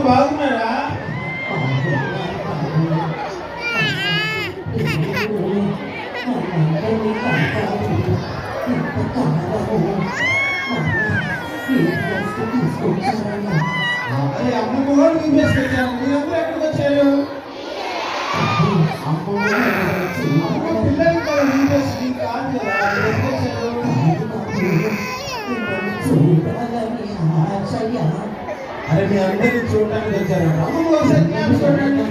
బాగున్నారా? అమ్మ కూడా తీసుకొచ్చాను. మీరందరూ ఎక్కడికి వచ్చారు? పిల్లలకి కూడా తీసుకొచ్చి కాదు కదా, అరే మీ అందరినీ చూడటానికి వచ్చారు. అమ్మ ఒకసారి చూడండి.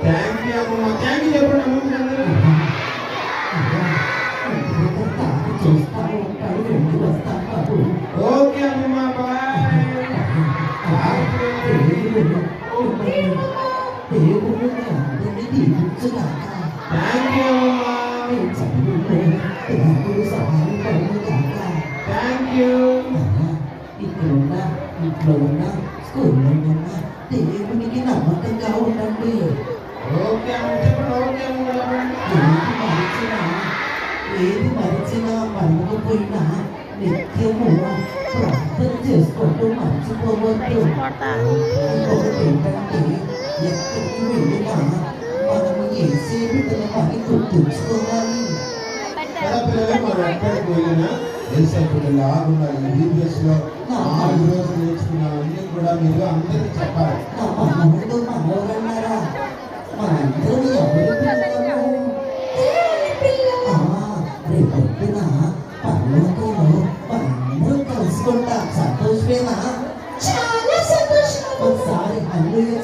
థ్యాంక్ యూ అమ్మ. థ్యాంక్ యూ చెప్పండి అమ్మ. ఓకే అమ్మ, bye. Thank you thank you. ఇంట్లో ఉన్న స్కూల్లో ఉన్న దేవునికి నమ్మకంగా ఉండండి. ఓకే అమ్మ చెప్పండి. ఓకే అమ్మ. ఏది మరిచినా మరవకపోయినా నిత్యము ప్రార్థన చేసుకుంటూ మర్చిపోవద్దు. ఇంకొకటి ఏంటంటే ఎక్కడికి వెళ్ళినా మనము ఏసే బిడ్డల పని గుర్తుంచుకోవాలి. మనం ఎక్కడికి వెళ్ళినా ఏసే బిడ్డలు ఆగున్నారు. BBS లో 4 రోజులు నేర్చుకున్నామన్నీ కూడా మీరు అందరికీ చెప్పాలి. మనవడు మనవరన్నారా? మనందరం ఎవరు పిల్లలు? రేపొద్దున పర్లోకంలో మనందరం కలుసుకుంటాం. సంతోషమేనా? చాలా సంతోషం. ఒకసారి హల్లెలూయా